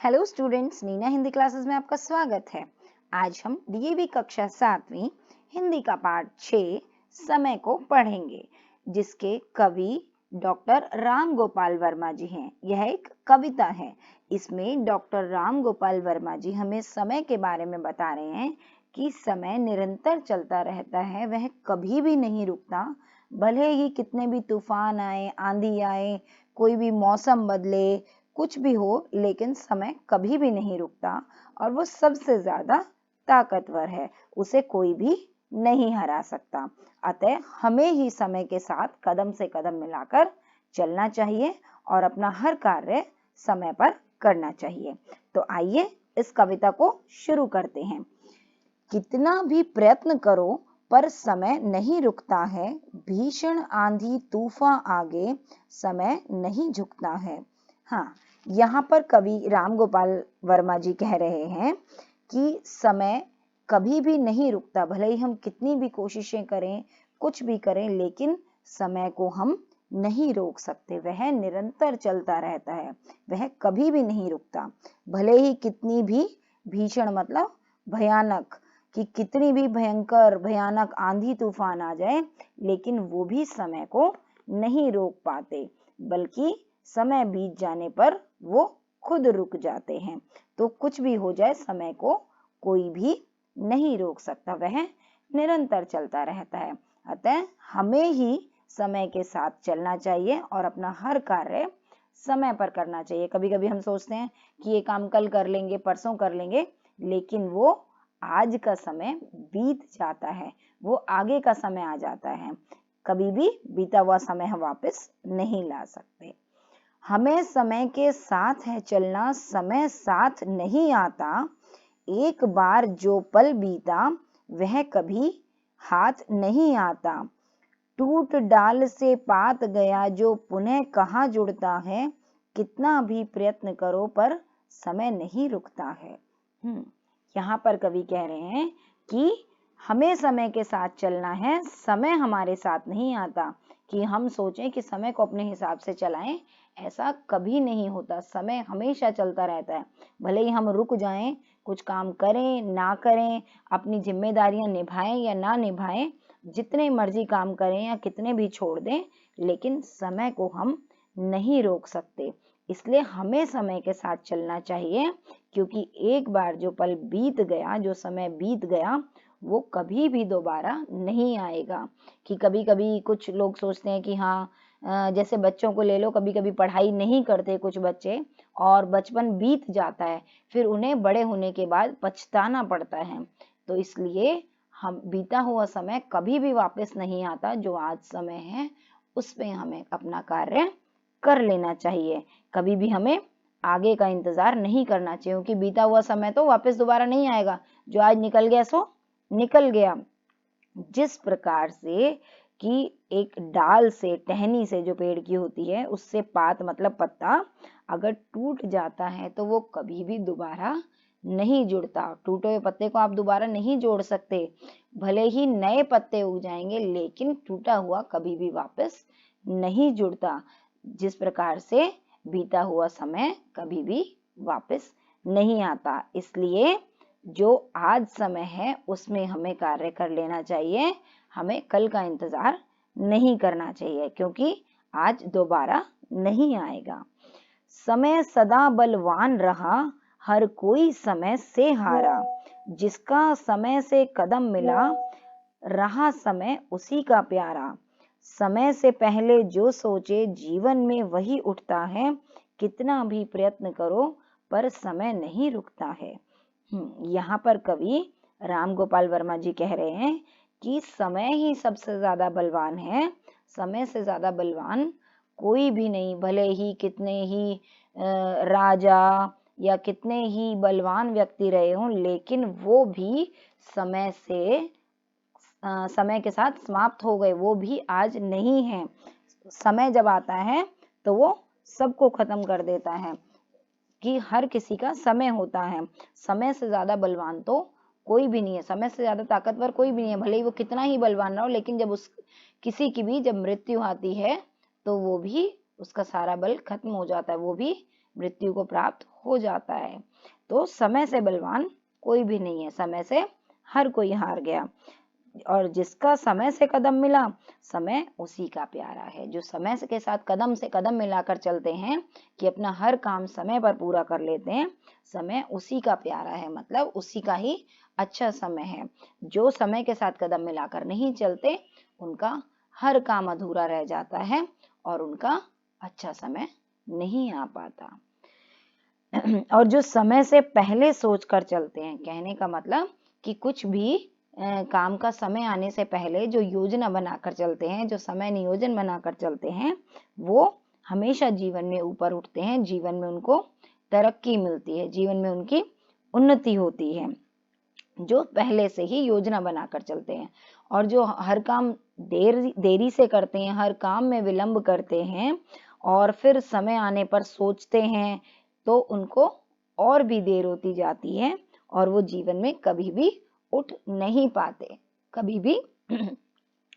Hello students, Neena Hindi classes में आपका स्वागत है। आज हम डीएवी कक्षा 7वीं हिंदी का पाठ 6 समय को पढ़ेंगे, जिसके कवि डॉक्टर राम गोपाल वर्मा जी हैं। यह एक कविता है। इसमें डॉक्टर राम गोपाल वर्मा जी हमें समय के बारे में बता रहे हैं कि समय निरंतर चलता रहता है, वह कभी भी नहीं रुकता। भले ही कितने भी तूफान आए, आंधी आए, कोई भी मौसम बदले, कुछ भी हो, लेकिन समय कभी भी नहीं रुकता और वो सबसे ज्यादा ताकतवर है। उसे कोई भी नहीं हरा सकता। अतः हमें ही समय के साथ कदम से कदम मिलाकर चलना चाहिए और अपना हर कार्य समय पर करना चाहिए। तो आइए इस कविता को शुरू करते हैं। कितना भी प्रयत्न करो पर समय नहीं रुकता है, भीषण आंधी तूफान आगे समय नहीं झुकता है। हाँ, यहाँ पर कवि राम गोपाल वर्मा जी कह रहे हैं कि समय कभी भी नहीं रुकता। भले ही हम कितनी भी कोशिशें करें, कुछ भी करें, लेकिन समय को हम नहीं रोक सकते। वह निरंतर चलता रहता है, वह कभी भी नहीं रुकता। भले ही कितनी भी भीषण मतलब भयानक, कि कितनी भी भयंकर भयानक आंधी तूफान आ जाए, लेकिन वो भी समय को नहीं रोक पाते, बल्कि समय बीत जाने पर वो खुद रुक जाते हैं। तो कुछ भी हो जाए, समय को कोई भी नहीं रोक सकता, वह निरंतर चलता रहता है। अतः हमें ही समय के साथ चलना चाहिए और अपना हर कार्य समय पर करना चाहिए। कभी कभी हम सोचते हैं कि ये काम कल कर लेंगे, परसों कर लेंगे, लेकिन वो आज का समय बीत जाता है, वो आगे का समय आ जाता है। कभी भी बीता हुआ समय हम वापस नहीं ला सकते। हमें समय के साथ है चलना, समय साथ नहीं आता। एक बार जो पल बीता वह कभी हाथ नहीं आता। टूट डाल से पात गया जो पुनः कहाँ जुड़ता है। कितना भी प्रयत्न करो पर समय नहीं रुकता है। यहाँ पर कवि कह रहे हैं कि हमें समय के साथ चलना है, समय हमारे साथ नहीं आता। कि हम सोचें कि समय को अपने हिसाब से चलाएं, ऐसा कभी नहीं होता। समय हमेशा चलता रहता है। भले ही हम रुक जाएं, कुछ काम करें ना करें, अपनी जिम्मेदारियां निभाएं या ना निभाएं, जितने मर्जी काम करें या कितने भी छोड़ दें, लेकिन समय को हम नहीं रोक सकते। इसलिए हमें समय के साथ चलना चाहिए, क्योंकि एक बार जो पल बीत गया, जो समय बीत गया, वो कभी भी दोबारा नहीं आएगा। कि कभी कभी कुछ लोग सोचते हैं कि हाँ, जैसे बच्चों को ले लो, कभी कभी पढ़ाई नहीं करते कुछ बच्चे और बचपन बीत जाता है, फिर उन्हें बड़े होने के बाद पछताना पड़ता है। तो इसलिए हम बीता हुआ समय कभी भी वापस नहीं आता। जो आज समय है उसमें हमें अपना कार्य कर लेना चाहिए। कभी भी हमें आगे का इंतजार नहीं करना चाहिए, क्योंकि बीता हुआ समय तो वापस दोबारा नहीं आएगा। जो आज निकल गया सो निकल गया। जिस प्रकार से कि एक डाल से, टहनी से जो पेड़ की होती है, उससे पात मतलब पत्ता अगर टूट जाता है तो वो कभी भी दोबारा नहीं जुड़ता। टूटे हुए पत्ते को आप दोबारा नहीं जोड़ सकते। भले ही नए पत्ते उग जाएंगे, लेकिन टूटा हुआ कभी भी वापस नहीं जुड़ता। जिस प्रकार से बीता हुआ समय कभी भी वापस नहीं आता। इसलिए जो आज समय है उसमें हमें कार्य कर लेना चाहिए। हमें कल का इंतजार नहीं करना चाहिए, क्योंकि आज दोबारा नहीं आएगा। समय सदा बलवान रहा, हर कोई समय से हारा। जिसका समय से कदम मिला, रहा समय उसी का प्यारा। समय से पहले जो सोचे, जीवन में वही उठता है। कितना भी प्रयत्न करो पर समय नहीं रुकता है। यहाँ पर कवि राम गोपाल वर्मा जी कह रहे हैं कि समय ही सबसे ज्यादा बलवान है। समय से ज्यादा बलवान कोई भी नहीं। भले ही कितने ही राजा या कितने ही बलवान व्यक्ति रहे हों, लेकिन वो भी समय के साथ समाप्त हो गए। वो भी आज नहीं है। समय जब आता है तो वो सबको खत्म कर देता है। कि हर किसी का समय होता है। समय से ज्यादा बलवान तो कोई भी नहीं है, समय से ज्यादा ताकतवर कोई भी नहीं है। भले ही वो कितना ही बलवान रहा हो, लेकिन जब किसी की भी जब मृत्यु आती है तो वो भी, उसका सारा बल खत्म हो जाता है, वो भी मृत्यु को प्राप्त हो जाता है। तो समय से बलवान कोई भी नहीं है, समय से हर कोई हार गया। और जिसका समय से कदम मिला, समय उसी का प्यारा है। जो समय के साथ कदम से कदम मिलाकर चलते हैं कि अपना हर काम समय पर पूरा कर लेते हैं, समय उसी का प्यारा है, मतलब उसी का ही अच्छा समय है। जो समय के साथ कदम मिलाकर नहीं चलते, उनका हर काम अधूरा रह जाता है और उनका अच्छा समय नहीं आ पाता। और जो समय से पहले सोचकर चलते हैं, कहने का मतलब कि कुछ भी काम का समय आने से पहले जो योजना बनाकर चलते हैं, जो समय नियोजन बनाकर चलते हैं, वो हमेशा जीवन में ऊपर उठते हैं, जीवन में उनको तरक्की मिलती है, जीवन में उनकी उन्नति होती है, जो पहले से ही योजना बनाकर चलते हैं। और जो हर काम देरी से करते हैं, हर काम में विलंब करते हैं और फिर समय आने पर सोचते हैं, तो उनको और भी देर होती जाती है और वो जीवन में कभी भी उठ नहीं पाते, कभी भी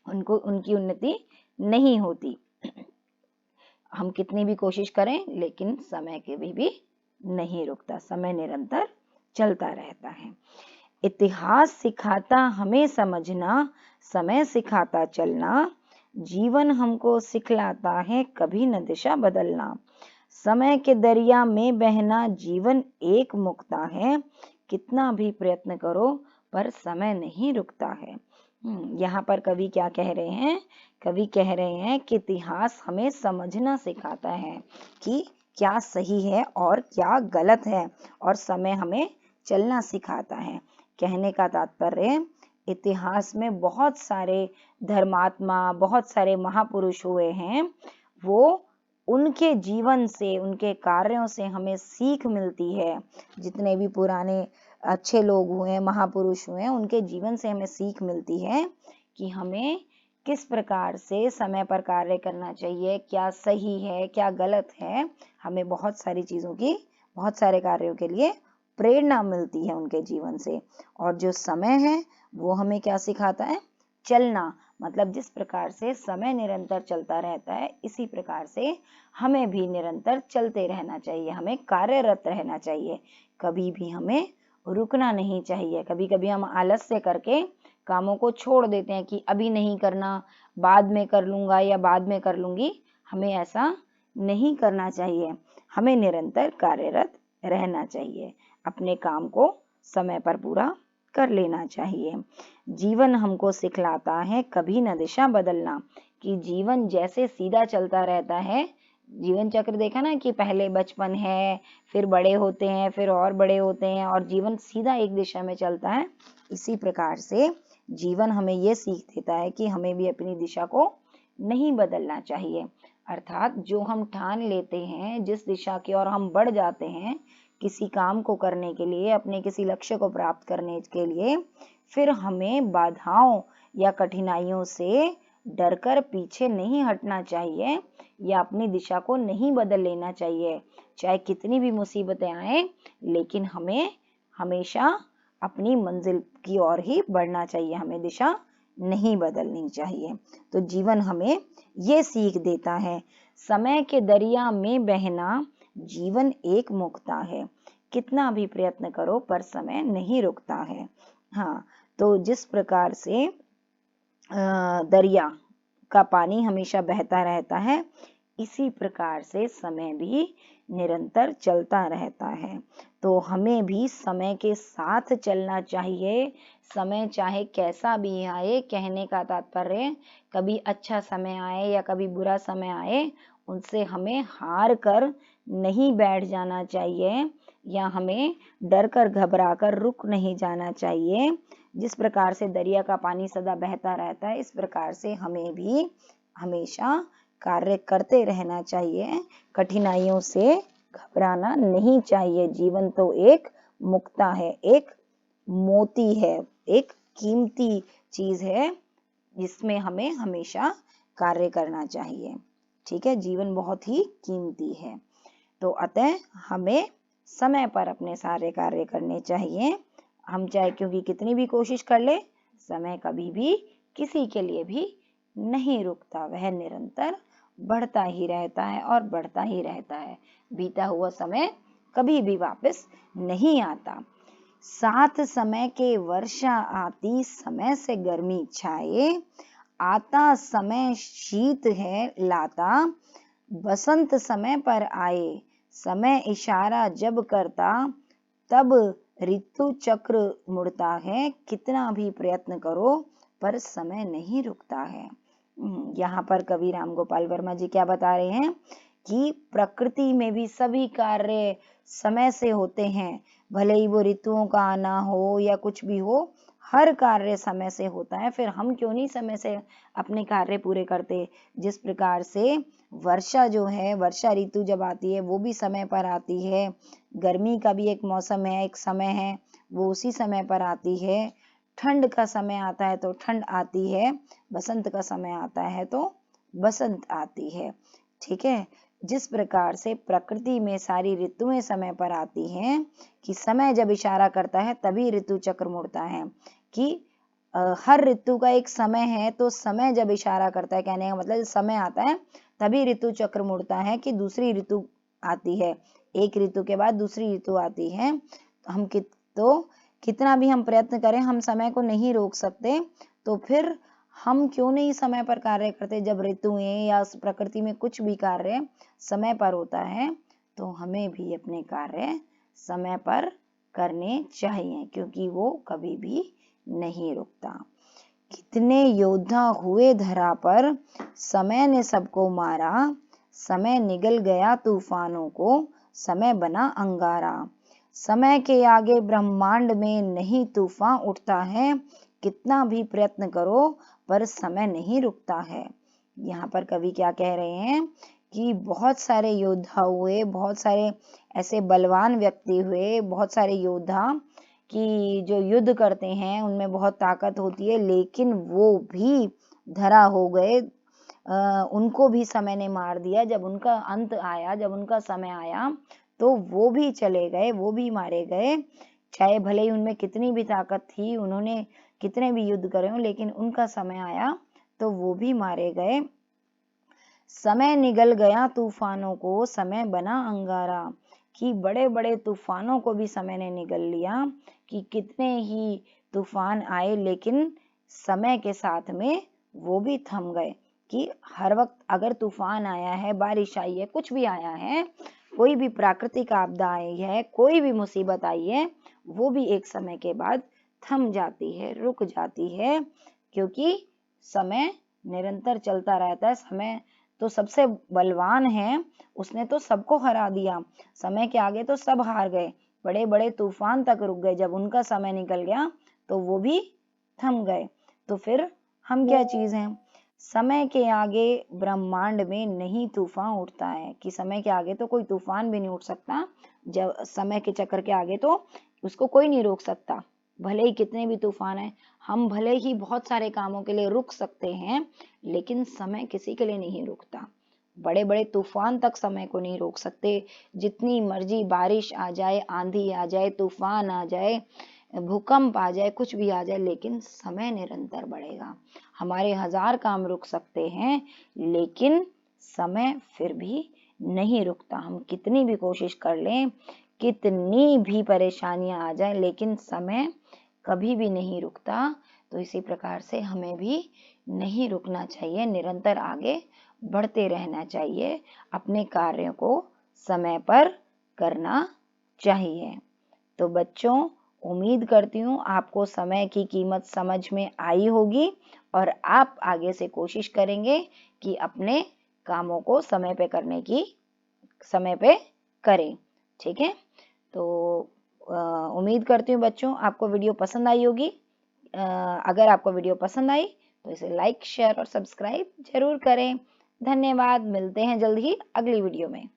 उनको उनकी उन्नति नहीं होती। हम कितनी भी कोशिश करें, लेकिन समय के भी नहीं रुकता, समय निरंतर चलता रहता है। इतिहास सिखाता हमें समझना, समय सिखाता चलना, जीवन हमको सिखलाता है कभी न दिशा बदलना। समय के दरिया में बहना जीवन एक मुक्ता है, कितना भी प्रयत्न करो पर समय नहीं रुकता है। यहाँ पर कवि क्या कह रहे हैं? कवि कह रहे हैं कि इतिहास हमें समझना सिखाता है कि क्या सही है और क्या गलत है, और समय हमें चलना सिखाता है। कहने का तात्पर्य, इतिहास में बहुत सारे धर्मात्मा, बहुत सारे महापुरुष हुए हैं, वो उनके जीवन से, उनके कार्यों से हमें सीख मिलती है। जितने भी पुराने अच्छे लोग हुए, महापुरुष हुए, उनके जीवन से हमें सीख मिलती है कि हमें किस प्रकार से समय पर कार्य करना चाहिए, क्या सही है, क्या गलत है। हमें बहुत सारी चीजों की, बहुत सारे कार्यों के लिए प्रेरणा मिलती है उनके जीवन से। और जो समय है वो हमें क्या सिखाता है? चलना। मतलब जिस प्रकार से समय निरंतर चलता रहता है, इसी प्रकार से हमें भी निरंतर चलते रहना चाहिए, हमें कार्यरत रहना चाहिए, कभी भी हमें रुकना नहीं चाहिए। कभी कभी हम आलस्य करके कामों को छोड़ देते हैं कि अभी नहीं करना, बाद में कर लूंगा या बाद में कर लूंगी। हमें ऐसा नहीं करना चाहिए, हमें निरंतर कार्यरत रहना चाहिए, अपने काम को समय पर पूरा कर लेना चाहिए। जीवन हमको सिखलाता है कभी न दिशा बदलना, कि जीवन जैसे सीधा चलता रहता है, जीवन चक्र देखा ना कि पहले बचपन है, फिर बड़े होते हैं, फिर और बड़े होते हैं, और जीवन सीधा एक दिशा में चलता है। इसी प्रकार से जीवन हमें ये सीख देता है कि हमें भी अपनी दिशा को नहीं बदलना चाहिए। अर्थात जो हम ठान लेते हैं, जिस दिशा की ओर हम बढ़ जाते हैं किसी काम को करने के लिए, अपने किसी लक्ष्य को प्राप्त करने के लिए, फिर हमें बाधाओं या कठिनाइयों से डरकर पीछे नहीं हटना चाहिए या अपनी दिशा को नहीं बदल लेना चाहिए। चाहे कितनी भी मुसीबतें आए, लेकिन हमें हमेशा अपनी मंजिल की ओर ही बढ़ना चाहिए, हमें दिशा नहीं बदलनी चाहिए। तो जीवन हमें ये सीख देता है, समय के दरिया में बहना जीवन एक मुक्ता है, कितना भी प्रयत्न करो पर समय नहीं रुकता है। हाँ, तो जिस प्रकार से दरिया का पानी हमेशा बहता रहता है, इसी प्रकार से समय भी निरंतर चलता रहता है। तो हमें भी समय के साथ चलना चाहिए, समय चाहे कैसा भी आए। कहने का तात्पर्य, कभी अच्छा समय आए या कभी बुरा समय आए, उनसे हमें हार कर नहीं बैठ जाना चाहिए या हमें डर कर घबरा कर रुक नहीं जाना चाहिए। जिस प्रकार से दरिया का पानी सदा बहता रहता है, इस प्रकार से हमें भी हमेशा कार्य करते रहना चाहिए, कठिनाइयों से घबराना नहीं चाहिए। जीवन तो एक मुक्ता है, एक मोती है, एक कीमती चीज है, जिसमें हमें हमेशा कार्य करना चाहिए। ठीक है, जीवन बहुत ही कीमती है। तो अतः हमें समय पर अपने सारे कार्य करने चाहिए। हम चाहे क्योंकि कितनी भी कोशिश कर ले, समय कभी भी किसी के लिए भी नहीं रुकता, वह निरंतर बढ़ता ही रहता है और बढ़ता ही रहता है। बीता हुआ समय कभी भी वापस नहीं आता। साथ समय के वर्षा आती, समय से गर्मी छाए, आता समय शीत है लाता, बसंत समय पर आए, समय इशारा जब करता, तब ऋतु चक्र मुड़ता है, कितना भी प्रयत्न करो पर समय नहीं रुकता है। यहाँ पर कवि राम गोपाल वर्मा जी क्या बता रहे हैं कि प्रकृति में भी सभी कार्य समय से होते हैं, भले ही वो ऋतुओं का आना हो या कुछ भी हो, हर कार्य समय से होता है। फिर हम क्यों नहीं समय से अपने कार्य पूरे करते। जिस प्रकार से वर्षा जो है, वर्षा ऋतु जब आती है वो भी समय पर आती है, गर्मी का भी एक मौसम है, एक समय है, वो उसी समय पर आती है, ठंड का समय आता है तो ठंड आती है, बसंत का समय आता है तो बसंत आती है। ठीक है, जिस प्रकार से प्रकृति में सारी ऋतुएं समय पर आती हैं कि समय जब इशारा करता है तभी ऋतु चक्र मुड़ता है, कि हर ऋतु का एक समय है, तो समय जब इशारा करता है, कहने का मतलब समय आता है तभी ऋतु चक्र मुड़ता है कि दूसरी ऋतु आती है, एक ऋतु के बाद दूसरी ऋतु आती है। हम कितना भी हम प्रयत्न करें हम समय को नहीं रोक सकते। तो फिर हम क्यों नहीं समय पर कार्य करते। जब ऋतुएं या प्रकृति में कुछ भी कार्य समय पर होता है तो हमें भी अपने कार्य समय पर करने चाहिए, क्योंकि वो कभी भी नहीं रुकता। कितने योद्धा हुए धरा पर, समय ने सबको मारा, समय निगल गया तूफानों को, समय बना अंगारा। समय के आगे ब्रह्मांड में नहीं तूफान उठता है, कितना भी प्रयत्न करो पर समय नहीं रुकता है। यहाँ पर कवि क्या कह रहे हैं कि बहुत सारे योद्धा हुए, बहुत सारे ऐसे बलवान व्यक्ति हुए, बहुत सारे योद्धा कि जो युद्ध करते हैं उनमें बहुत ताकत होती है, लेकिन वो भी धरा हो गए, उनको भी समय ने मार दिया। जब उनका अंत आया, जब उनका समय आया तो वो भी चले गए, वो भी मारे गए। चाहे भले ही उनमें कितनी भी ताकत थी, उन्होंने कितने भी युद्ध करे हो, लेकिन उनका समय आया तो वो भी मारे गए। समय निगल गया तूफानों को, समय बना अंगारा, कि बड़े बड़े तूफानों को भी समय ने निगल लिया, कि कितने ही तूफान आए लेकिन समय के साथ में वो भी थम गए। कि हर वक्त अगर तूफान आया है, बारिश आई है, कुछ भी आया है, कोई भी प्राकृतिक आपदा आई है, कोई भी मुसीबत आई है, वो भी एक समय के बाद थम जाती है, रुक जाती है, क्योंकि समय निरंतर चलता रहता है। समय तो सबसे बलवान है, उसने तो सबको हरा दिया, समय के आगे तो सब हार गए, बड़े बड़े तूफान तक रुक गए। जब उनका समय निकल गया तो वो भी थम गए। तो फिर हम क्या चीज हैं। समय के आगे ब्रह्मांड में नहीं तूफान उठता है, कि समय के आगे तो कोई तूफान भी नहीं उठ सकता। जब समय के चक्कर के आगे तो उसको कोई नहीं रोक सकता, भले ही कितने भी तूफान है। हम भले ही बहुत सारे कामों के लिए रुक सकते हैं, लेकिन समय किसी के लिए नहीं रुकता। बड़े बड़े तूफान तक समय को नहीं रोक सकते। जितनी मर्जी बारिश आ जाए, आंधी आ जाए, तूफान आ जाए, भूकंप आ जाए, कुछ भी आ जाए, लेकिन समय निरंतर बढ़ेगा। हमारे 1000 काम रुक सकते हैं, लेकिन समय फिर भी नहीं रुकता। हम कितनी भी कोशिश कर लें, कितनी भी परेशानियां आ जाए, लेकिन समय कभी भी नहीं रुकता। तो इसी प्रकार से हमें भी नहीं रुकना चाहिए, निरंतर आगे बढ़ते रहना चाहिए, अपने कार्यों को समय पर करना चाहिए। तो बच्चों, उम्मीद करती हूँ आपको समय की कीमत समझ में आई होगी, और आप आगे से कोशिश करेंगे कि अपने कामों को समय पे करें। ठीक है, तो उम्मीद करती हूँ बच्चों आपको वीडियो पसंद आई होगी। अगर आपको वीडियो पसंद आई तो इसे लाइक, शेयर और सब्सक्राइब जरूर करें। धन्यवाद, मिलते हैं जल्द ही अगली वीडियो में।